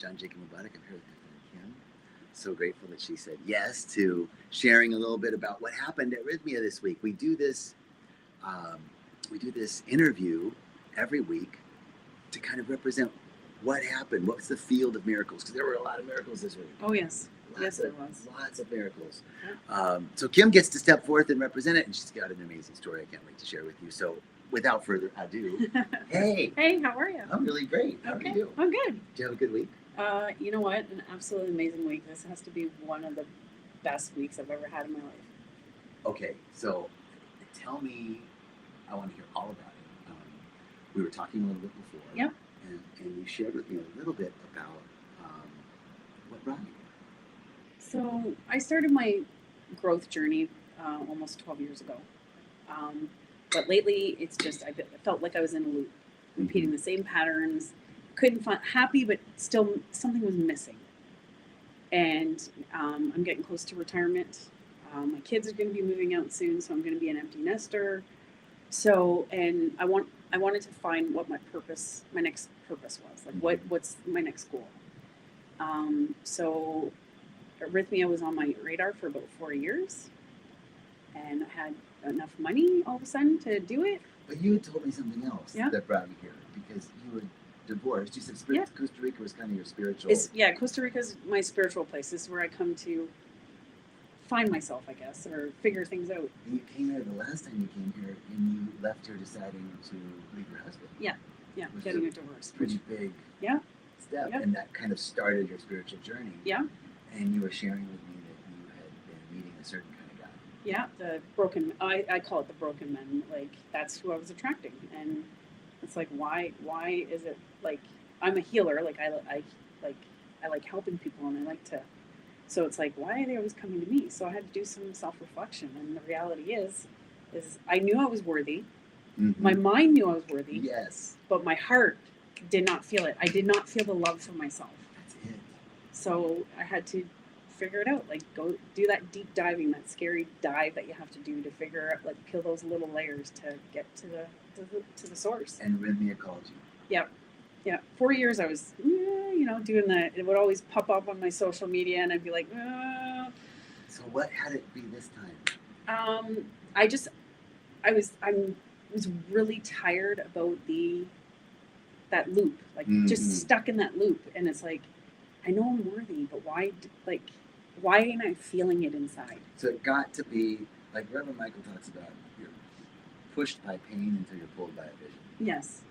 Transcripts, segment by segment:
John Jacob Mubarak. I'm here with my friend Kim. So grateful that she said yes to sharing a little bit about what happened at Rhythmia this week. Um, we do this interview every week to kind of represent what happened. What's the field of miracles? Because there were a lot of miracles this week. Oh, yes. Yes, there was. Lots of miracles. Yeah. So Kim gets to step forth and represent it, and she's got an amazing story I can't wait to share with you. So without further ado, hey. Hey, how are you? I'm really great. How Okay. are you? I'm good. Did you have a good week? You know what? An absolutely amazing week. This has to be one of the best weeks I've ever had in my life. Okay, so tell me, I want to hear all about it. We were talking a little bit before. Yep. And you shared with me a little bit about what brought you here. So I started my growth journey almost 12 years ago. But lately, it's just, I felt like I was in a loop, repeating the same patterns. Couldn't find happy, but still something was missing. And I'm getting close to retirement. My kids are going to be moving out soon, so I'm going to be an empty nester. So, and I wanted to find what my next purpose was. Like, what's my next goal? So, Arrhythmia was on my radar for about 4 years, and I had enough money all of a sudden to do it. But you had told me something else Yeah. that brought you here because you were divorced. You said Yeah. Costa Rica was kind of your spiritual. Costa Rica's my spiritual place. This is where I come to find myself, I guess, or figure things out. And you came here the last time you came here, and you left here deciding to leave your husband. Yeah, Which getting is a divorce. Pretty big. Yeah. Step, Yeah. and that kind of started your spiritual journey. Yeah. And you were sharing with me that you had been meeting a certain kind of guy. Yeah, the broken. I call it the broken men. Like, that's who I was attracting, and it's like, why is it like I'm a healer? Like, I like helping people, and I like to. So it's like, why are they always coming to me? So I had to do some self-reflection, and the reality is I knew I was worthy. Mm-hmm. My mind knew I was worthy. Yes. But my heart did not feel it. I did not feel the love for myself. That's it. So I had to figure it out. Like, go do that deep diving, that scary dive that you have to do to figure out, like, peel those little layers to get to the source. And Rhythmia called you. Yeah. 4 years I was, doing that. It would always pop up on my social media, and I'd be like, So what had it be this time? I was really tired about that loop, like just stuck in that loop. And it's like, I know I'm worthy, but why ain't I feeling it inside? So it got to be like Reverend Michael talks about, you're pushed by pain until you're pulled by a vision. Yes.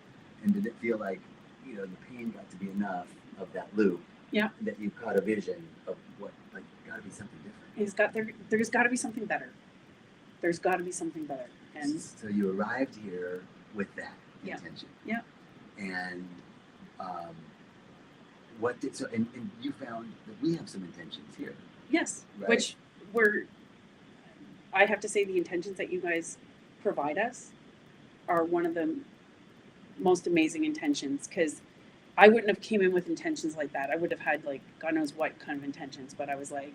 And did it feel like, the pain got to be enough of that loop? Yeah. That you caught a vision of what, like, got to be something different. There's got to be something better. There's got to be something better. And so you arrived here with that Yeah. intention. Yeah. And and you found that we have some intentions here. Yes, Right. which I have to say, the intentions that you guys provide us are one of the most amazing intentions, because I wouldn't have came in with intentions like that. I would have had, like, God knows what kind of intentions, but I was like,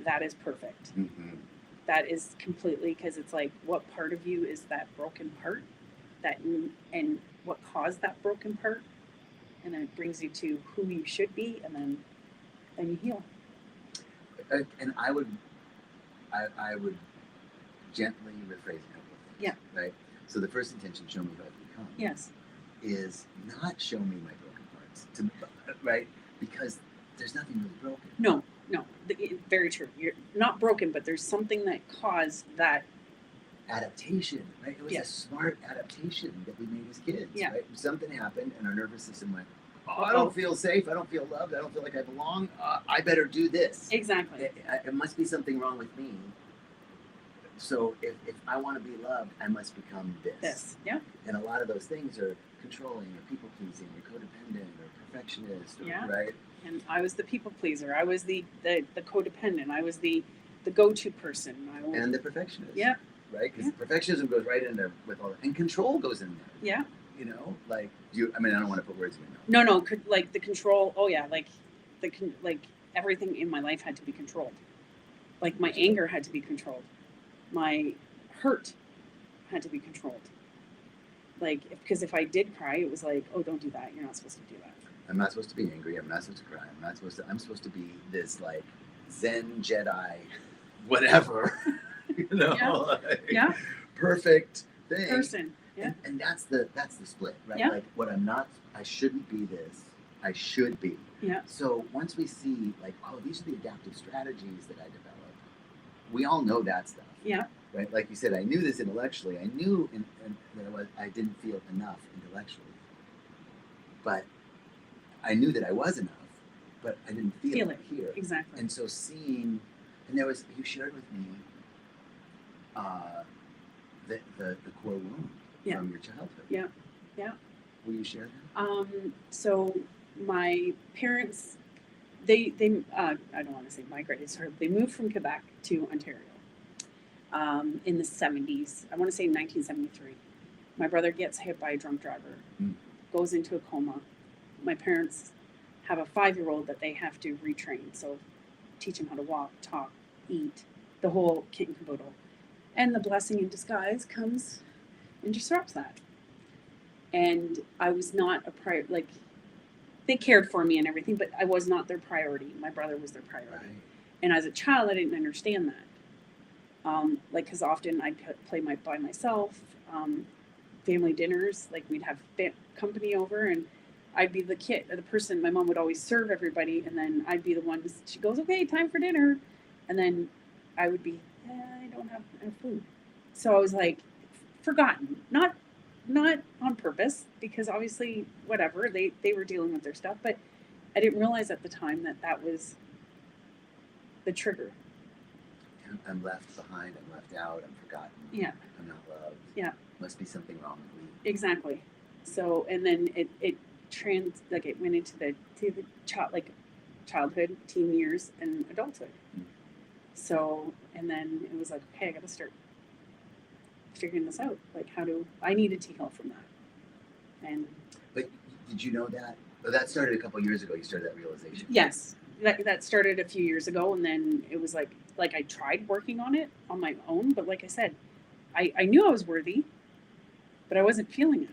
that is perfect. Mm-hmm. That is completely, because it's like, what part of you is that broken part, and what caused that broken part, and then it brings you to who you should be, and then you heal. And I would gently rephrase a couple of things. Yeah. Right. So the first intention, show me who I've become. Yes. Is not show me my broken parts, right? Because there's nothing really broken. No, very true. You're not broken, but there's something that caused that Adaptation, right? It was Yes. a smart adaptation that we made as kids, Yeah. right? Something happened and our nervous system went, I don't feel safe, I don't feel loved, I don't feel like I belong, I better do this. Exactly. It must be something wrong with me. So if I want to be loved, I must become this. Yeah. And a lot of those things are controlling or people pleasing or codependent or perfectionist, Yeah. right? And I was the people pleaser. I was the codependent. I was the go-to person. And the perfectionist. Yeah. Right? Because perfectionism goes right in there with all that. And control goes in there. Yeah. Like I don't want to put words in your mouth. No, like the control. Oh yeah, like everything in my life had to be controlled. Like, my anger had to be controlled. My hurt had to be controlled. Like, because if I did cry, it was like, oh, don't do that. You're not supposed to do that. I'm not supposed to be angry. I'm not supposed to cry. I'm supposed to be this like Zen Jedi, whatever, you know, Yeah. like, Yeah. perfect thing. Person. Yeah. And that's the split, right? Yeah. Like what I'm not, I shouldn't be this. I should be. Yeah. So once we see like, oh, these are the adaptive strategies that I developed. We all know that stuff. Yeah. Right. Like you said, I knew this intellectually. I knew that I didn't feel enough intellectually, but I knew that I was enough, but I didn't feel it here. Exactly. And so seeing, and there was, you shared with me the core wound from your childhood. Yeah. Yeah. Will you share that? So my parents, they I don't want to say migrated, sort of, they moved from Quebec to Ontario in the 70s. I want to say 1973. My brother gets hit by a drunk driver, goes into a coma. My parents have a 5-year-old that they have to retrain. So teach him how to walk, talk, eat, the whole kit and caboodle. And the blessing in disguise comes and disrupts that. And I was not a priority. Like, they cared for me and everything, but I was not their priority. My brother was their priority. Right. And as a child, I didn't understand that. Like, because often I'd play by myself. Family dinners, like we'd have company over, and I'd be the kid, the person. My mom would always serve everybody, and then I'd be the one. She goes, "Okay, time for dinner," and then I would be, I don't have enough food. So I was like, forgotten, not on purpose, because obviously, whatever, they were dealing with their stuff, but I didn't realize at the time that was the trigger. I'm left behind. I'm left out. I'm forgotten. Yeah. I'm not loved. Yeah. Must be something wrong with me. Exactly. So, and then it went into the childhood, teen years, and adulthood. So, and then it was like, okay, I got to start figuring this out. Like, I needed to heal from that. And but did you know that? Oh, that started a couple of years ago. You started that realization. Yes, that started a few years ago, and then it was like I tried working on it on my own, but like I said, I knew I was worthy, but I wasn't feeling it.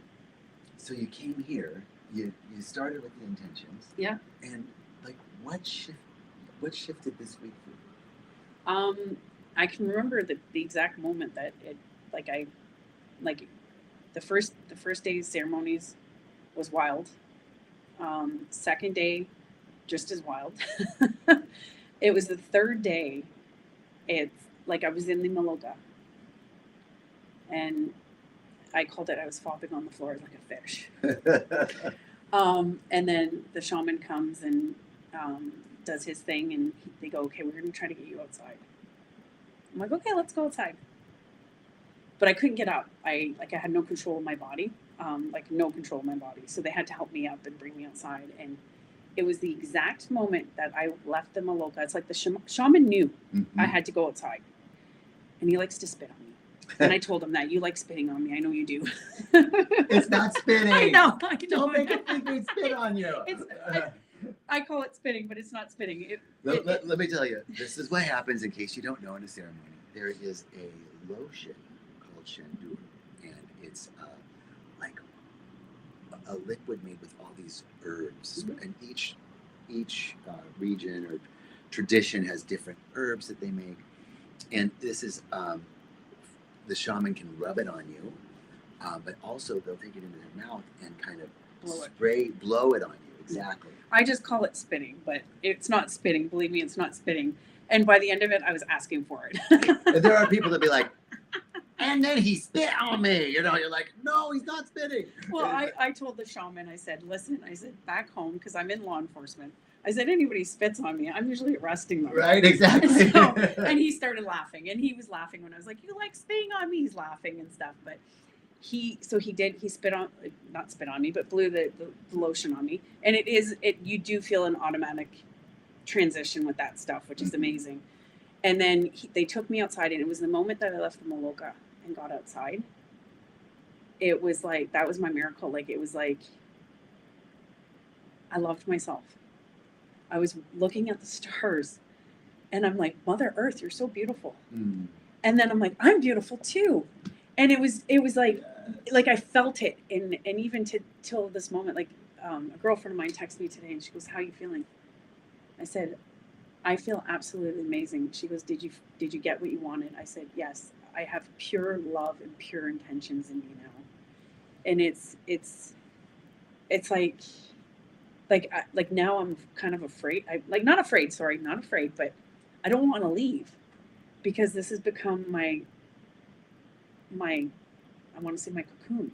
So you came here. You started with the intentions. Yeah. And like, what shifted this week for you? I can remember the exact moment that the first day's ceremonies was wild. Second day, just as wild. It was the third day. It's like I was in the Maloka, and I called it, I was flopping on the floor like a fish. And then the shaman comes and does his thing, and they go, okay, we're going to try to get you outside. I'm like, okay, let's go outside. But I couldn't get up. I had no control of my body, no control of my body. So they had to help me up and bring me outside. And it was the exact moment that I left the Maloka. It's like the shaman knew I had to go outside. And he likes to spit on me. And I told him that. You like spitting on me. I know you do. It's not spitting. I know. Don't make it think we spit on you. I call it spitting, but it's not spitting. Let me tell you, this is what happens in case you don't know in a ceremony. There is a lotion called Shandur, and it's like a liquid made with all these herbs. And each region or tradition has different herbs that they make. And this is, the shaman can rub it on you, but also they'll take it into their mouth and kind of blow it on you. Exactly. I just call it spitting, but it's not spitting. Believe me, it's not spitting. And by the end of it, I was asking for it. And there are people that be like, and then he spit on me. You know, you're like, no, he's not spitting. Well, I told the shaman, I said, listen, I said, back home, because I'm in law enforcement, I said, anybody spits on me, I'm usually arresting them. Right, exactly. And he started laughing, and he was laughing when I was like, you like spitting on me? He's not stuff. But he not spit on me, but blew the lotion on me. And you do feel an automatic transition with that stuff, which is amazing. And then they took me outside, and it was the moment that I left the Maloka and got outside. It was like, that was my miracle. Like, it was like, I loved myself. I was looking at the stars, and I'm like, Mother Earth, you're so beautiful. And then I'm like, I'm beautiful too. And it was like I felt it, and even till this moment, like a girlfriend of mine texted me today, and she goes, "How are you feeling?" I said, "I feel absolutely amazing." She goes, "Did you get what you wanted?" I said, "Yes. I have pure love and pure intentions in me now." And it's like now I'm kind of afraid. I like not afraid, sorry, not afraid, but I don't want to leave because this has become my I want to say my cocoon.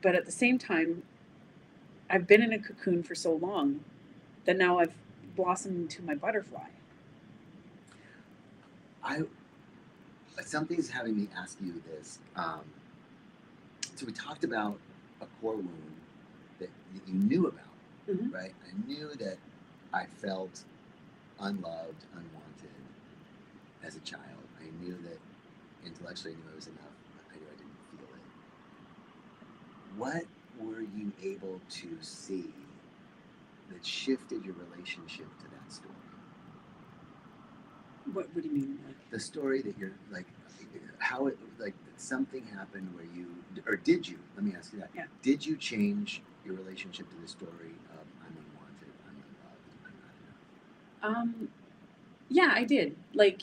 But at the same time, I've been in a cocoon for so long that now I've blossomed into my butterfly. I Something's having me ask you this. So we talked about a core wound that you knew about, Mhm. right? I knew that I felt unloved, unwanted as a child. I knew that intellectually I knew I was enough, but I knew I didn't feel it. What were you able to see that shifted your relationship to that story? What do you mean? Like, The story that you're like, how it like something happened where you, or did you? Let me ask you that. Yeah. Did you change your relationship to the story of I'm unwanted, I'm unloved, I'm not enough? yeah, I did. Like,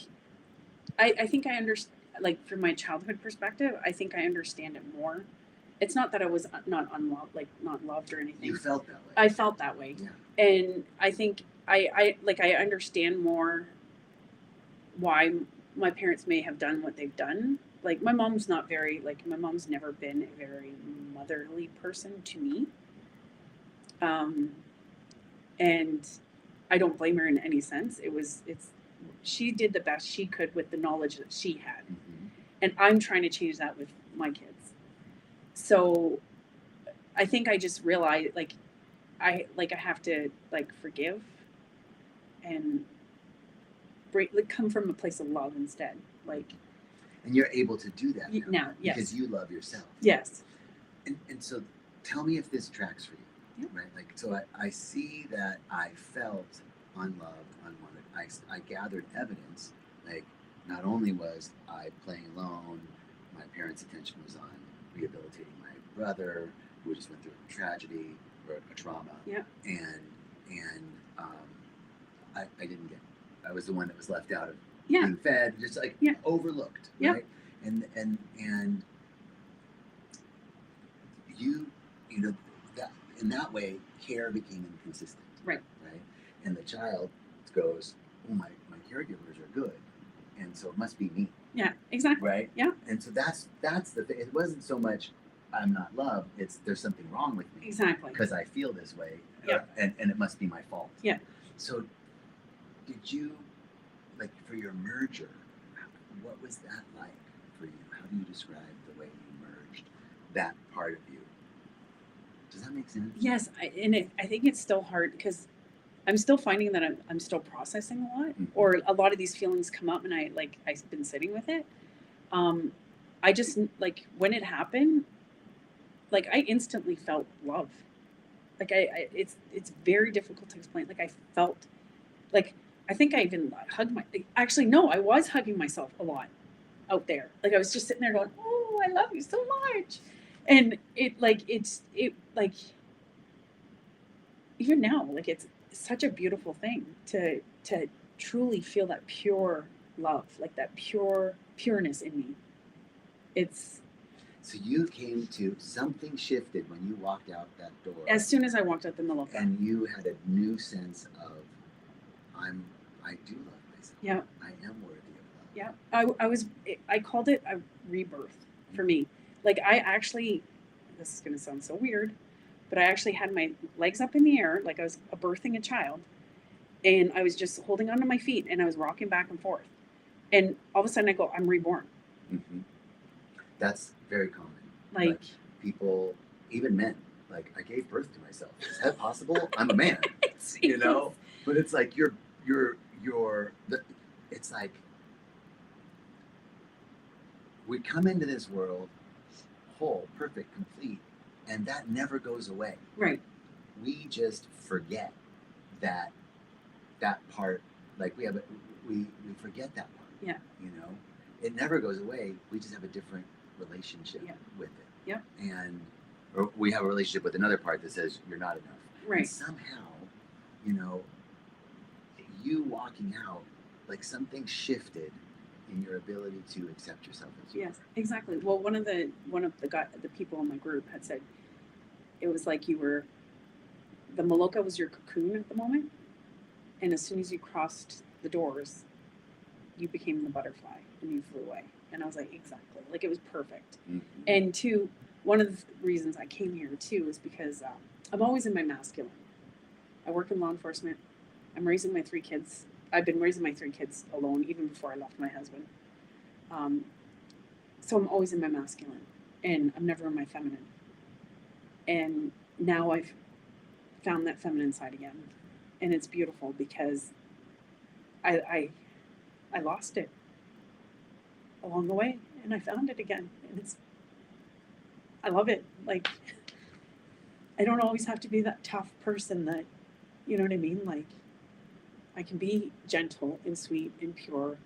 I think I understand. Like from my childhood perspective, I think I understand it more. It's not that I was not unloved, like not loved or anything. You felt that way. I felt that way, Yeah. and I think I understand more why my parents may have done what they've done. Like my mom's not very like my mom's never been a very motherly person to me, um, and I don't blame her in any sense. It's she did the best she could with the knowledge that she had, Mm-hmm. and I'm trying to change that with my kids. So I think I just realized I have to like forgive and like come from a place of love instead. Like And you're able to do that now, yes, because you love yourself. yes, And so tell me if this tracks for you. Yep. Right? Like, so I see that I felt unloved, unwanted. I gathered evidence. Like, not only was I playing alone, my parents' attention was on rehabilitating my brother, who just went through a tragedy or a trauma. Yeah. And I didn't get it. I was the one that was left out of yeah, being fed, just like Yeah. overlooked. Yeah. Right? And you know that in that way care became inconsistent, right, and the child goes, oh, my caregivers are good, and so it must be me, yeah, exactly, right? Yeah. And so that's the thing. It wasn't so much I'm not loved, it's there's something wrong with me exactly, because I feel this way, Yeah. and it must be my fault. Yeah. So did you, like, for your merger, what was that like for you? How do you describe the way you merged that part of you? Does that make sense? Yes, I think it's still hard because I'm still finding that I'm still processing a lot, Mhm. or a lot of these feelings come up, and I've been sitting with it. I just like when it happened, like I instantly felt love. Like it's very difficult to explain. Like I felt like I think I even hugged my. Actually, no, I was hugging myself a lot out there. Like I was just sitting there going, "Oh, I love you so much," and it like even now, like it's such a beautiful thing to truly feel that pure love, like that pureness in me. It's So you came to something shifted when you walked out that door, as soon as I walked out the Milwaukee. and you had a new sense of I do love myself. Yeah. I am worthy of love. Yeah, I called it a rebirth for me. Like I actually, this is gonna sound so weird, but I actually had my legs up in the air like I was birthing a child, and I was just holding onto my feet and I was rocking back and forth, and all of a sudden I go, I'm reborn. Mm-hmm. That's very common. Like people, even men, like I gave birth to myself. Is that possible? I'm a man. You know, but it's like it's like we come into this world whole, perfect, complete, and that never goes away. Right. We just forget that part. Like we forget that part. Yeah. You know, it never goes away. We just have a different relationship Yeah. with it. Yep. And or we have a relationship with another part that says you're not enough. Right. And somehow, you know, you walking out, like something shifted in your ability to accept yourself as you Yes, exactly. Well, one of the people in my group had said it was like you were the Maloka was your cocoon at the moment, and as soon as you crossed the doors, you became the butterfly and you flew away. And I was like, exactly, like it was perfect. Mm-hmm. And two, one of the reasons I came here too is because I'm always in my masculine. I work in law enforcement. I'm raising my 3 kids. I've been raising my 3 kids alone even before I left my husband. So I'm always in my masculine, and I'm never in my feminine. And now I've found that feminine side again, and it's beautiful because I lost it along the way, and I found it again, and I love it. Like I don't always have to be that tough person that, you know what I mean? Like I can be gentle and sweet and pure.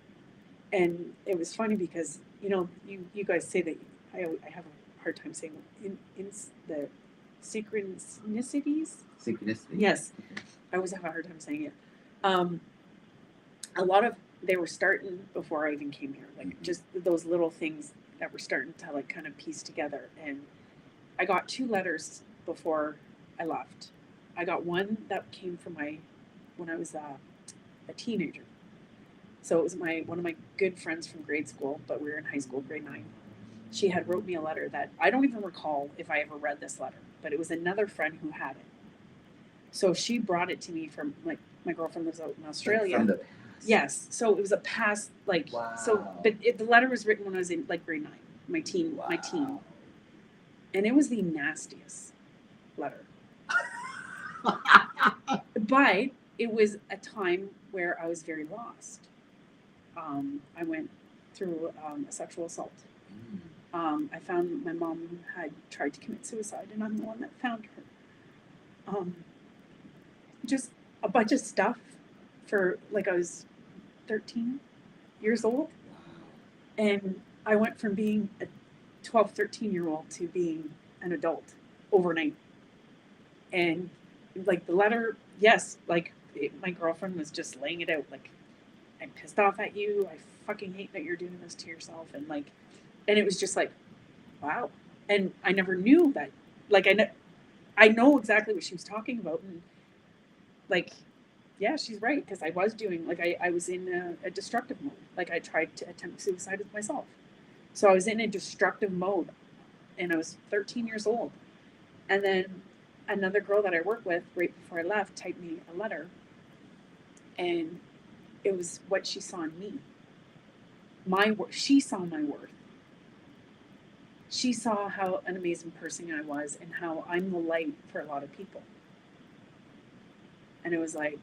And it was funny because, you know, you guys say that I have a hard time saying in the synchronicities. Synchronicity. Yes, I always have a hard time saying it. A lot of they were starting before I even came here, like just those little things that were starting to like kind of piece together. And I got 2 letters before I left. I got one that came from when I was a teenager. So it was one of my good friends from grade school, but we were in high school, grade 9. She had wrote me a letter that I don't even recall if I ever read this letter, but it was another friend who had it. So she brought it to me from like my girlfriend lives out in Australia. From the past. Yes. So it was a past like Wow. so, but the letter was written when I was in like grade 9, my teen, and it was the nastiest letter. But it was a time where I was very lost. I went through a sexual assault. I found my mom had tried to commit suicide, and I'm the one that found her. Just a bunch of stuff for like I was 13 years old. And I went from being a 12, 13-year-old to being an adult overnight. And like the letter, yes, like my girlfriend was just laying it out like, I'm pissed off at you. I fucking hate that you're doing this to yourself. And like, and it was just like, wow. And I never knew that. Like, I know exactly what she was talking about. And like, yeah, she's right. Because I was doing, like, I was in a destructive mode. Like, I tried to attempt suicide with myself. So I was in a destructive mode. And I was 13 years old. And then another girl that I work with right before I left typed me a letter. And it was what she saw in me. She saw my worth. She saw how an amazing person I was and how I'm the light for a lot of people. And it was like,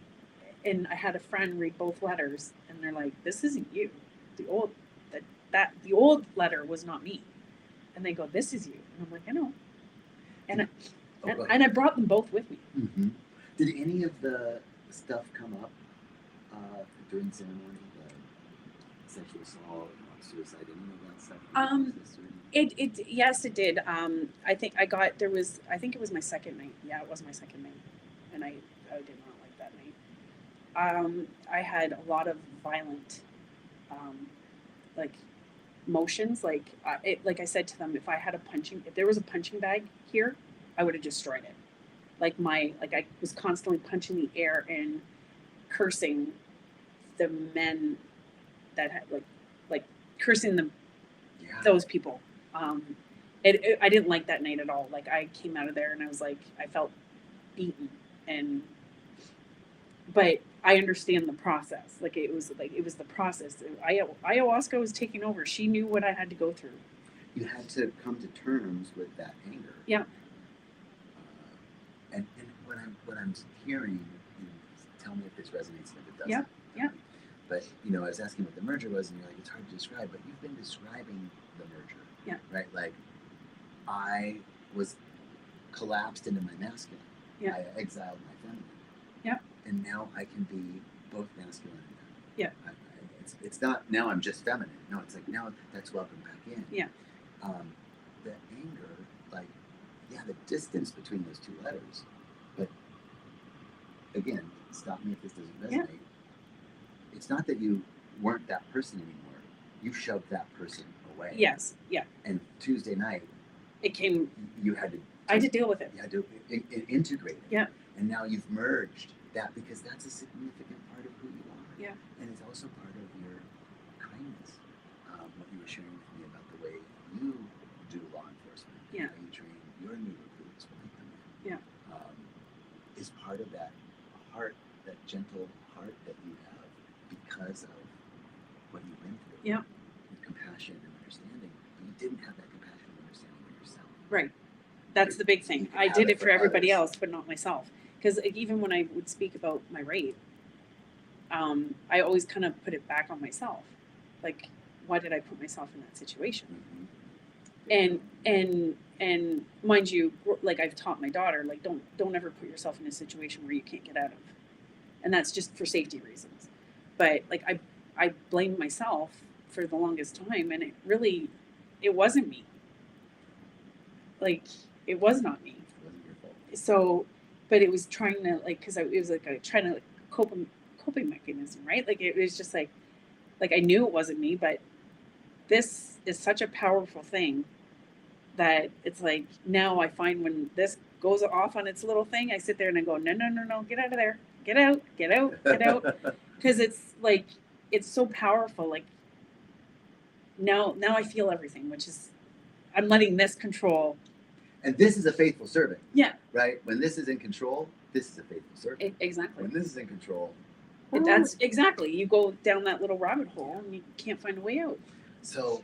and I had a friend read both letters, and they're like, "This isn't you. The old letter was not me." And they go, "This is you." And I'm like, "I know." And I brought them both with me. Mm-hmm. Did any of the stuff come up during ceremony? The sexual assault, suicide, any of that stuff? Yes, it did. I think it was my second night. Yeah, it was my second night, and I did not like that night. I had a lot of violent, like motions. Like like I said to them, if there was a punching bag here, I would have destroyed it. Like I was constantly punching the air and cursing the men that had like cursing them, those people. I didn't like that night at all. Like I came out of there and I was like, I felt beaten, but I understand the process. Like it was the process. Ayahuasca was taking over. She knew what I had to go through. You had to come to terms with that anger. Yeah. And what I'm hearing, tell me if this resonates and if it doesn't. Yeah. Yeah. But I was asking what the merger was, and you're like, it's hard to describe. But you've been describing the merger. Yeah. Right. Like, I was collapsed into my masculine. Yeah. I exiled my feminine. Yeah. And now I can be both masculine and feminine. Yeah. It's not now I'm just feminine. No, it's like now that's welcome back in. Yeah. The anger, like yeah, the distance between those two letters. But again, stop me if this doesn't resonate. Yeah. It's not that you weren't that person anymore. You shoved that person away. Yes. Yeah. And Tuesday night, it came. You had to. I had to deal with it. You had to integrate it. Yeah. And now you've merged that because that's a significant part of who you are. Yeah. And it's also part of your kindness. What you were sharing with me about the way you do law enforcement. Yeah. How you train your new recruits when they come in. Yeah. Is part of that heart, that gentle heart that you have because of what you've been through. Yeah. With compassion and understanding. But you didn't have that compassion and understanding for yourself. Right. That's the big thing. I did it for everybody else, but not myself. Because even when I would speak about my rape, I always kind of put it back on myself. Like, why did I put myself in that situation? Mm-hmm. And mind you, like I've taught my daughter, like don't ever put yourself in a situation where you can't get out of. And that's just for safety reasons. But like I blamed myself for the longest time, and it wasn't me. Like, it was not me. It wasn't your fault. So, but it was trying to, like, because it was like trying to coping mechanism, right? Like, it was just like I knew it wasn't me, but this is such a powerful thing that it's like, now I find when this goes off on its little thing, I sit there and I go, no, get out of there. Get out. Because it's like, it's so powerful. Like, now I feel everything, which is, I'm letting this control. And this is a faithful servant. Yeah. Right? When this is in control, this is a faithful servant. Exactly. When this is in control. That's exactly. You go down that little rabbit hole and you can't find a way out. So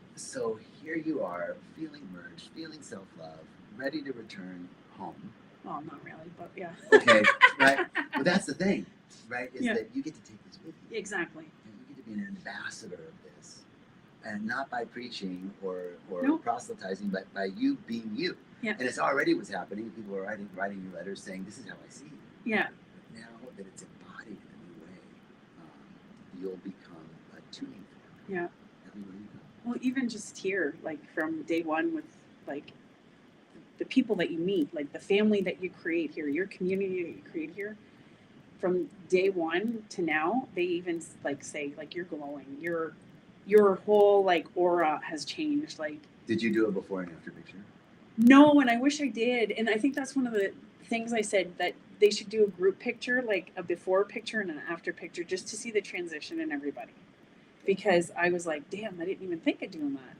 here you are, feeling merged, feeling self-love, ready to return home. Well, not really, but yeah. Okay, right? But that's the thing, right? Is that you get to take this with you. Exactly. You get to be an ambassador of this. And not by preaching or proselytizing, but by you being you. Yeah. And it's already what's happening. People are writing you letters saying, this is how I see you. Yeah. But now that it's embodied in a new way, you'll become a tuning fork. Yeah. Everywhere you go. Well, even just here, like from day one with like the people that you meet, like the family that you create here, your community that you create here, from day one to now, they even like say like, you're glowing, your whole like aura has changed. Like, did you do a before and after picture? No, and I wish I did. And I think that's one of the things I said, that they should do a group picture, like a before picture and an after picture, just to see the transition in everybody. Because I was like, damn, I didn't even think of doing that.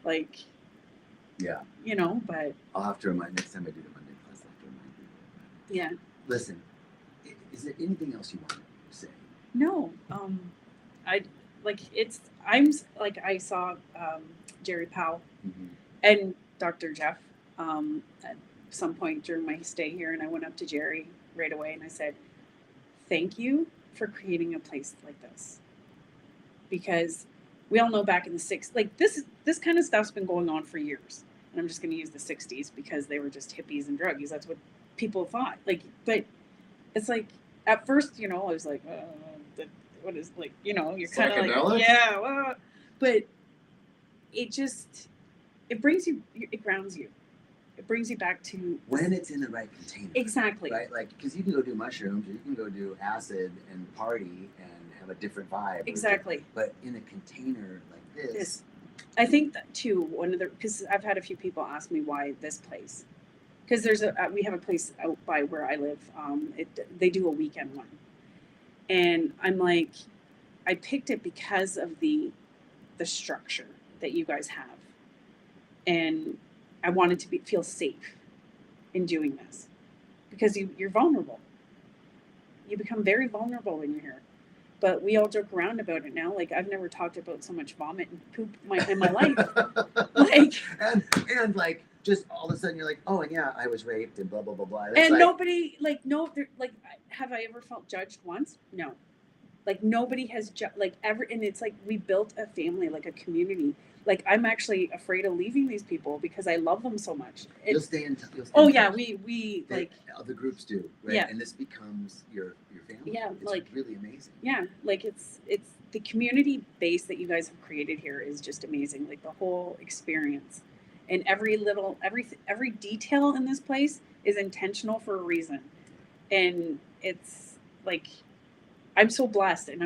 Like, yeah, but I'll have to remind next time I do the Monday class. I'll have to remind people. Yeah. Listen, is there anything else you want to say? No, I saw Jerry Powell and Dr. Jeff at some point during my stay here, and I went up to Jerry right away and I said, thank you for creating a place like this. Because we all know back in the 60s, like this kind of stuff's been going on for years. And I'm just going to use the 60s because they were just hippies and druggies. That's what people thought. Like, but it's like, at first, I was like, what is, like, you're kind of like, yeah, well, but it brings you, it grounds you. It brings you back to when it's in the right container. Exactly. Right? Like, because you can go do mushrooms, or you can go do acid and party and have a different vibe. Exactly. But in a container like this. I think that too, because I've had a few people ask me why this place. Because we have a place out by where I live. They do a weekend one. And I'm like, I picked it because of the structure that you guys have. And I wanted to feel safe in doing this. Because you're vulnerable. You become very vulnerable when you're here. But we all joke around about it now. Like, I've never talked about so much vomit and poop in my life. Like, and like, just all of a sudden you're like, oh, and yeah, I was raped and blah, blah, blah, blah. That's and like, nobody, like, no, like, have I ever felt judged once? No. Like, nobody has, like, ever, and it's like, we built a family, like a community. Like, I'm actually afraid of leaving these people because I love them so much. You'll stay in touch. Yeah, we like other groups do, right? Yeah. And this becomes your family. Yeah, it's like really amazing. Yeah, like it's the community base that you guys have created here is just amazing. Like the whole experience, And every detail in this place is intentional for a reason. And it's like, I'm so blessed, and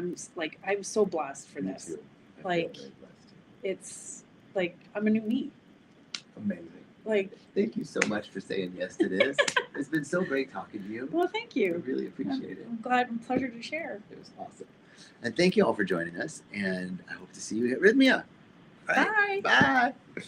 I'm so blessed for Me this. too. I Like, feel very blessed. it's like I'm a new me. Amazing. Like, Thank you so much for saying yes to this. It's been so great talking to you. well, thank I you. really appreciate it. I'm glad. I'm pleasure to share. It was awesome. And thank you all for joining us. And I hope to see you at Rythmia. All right. Bye. Bye.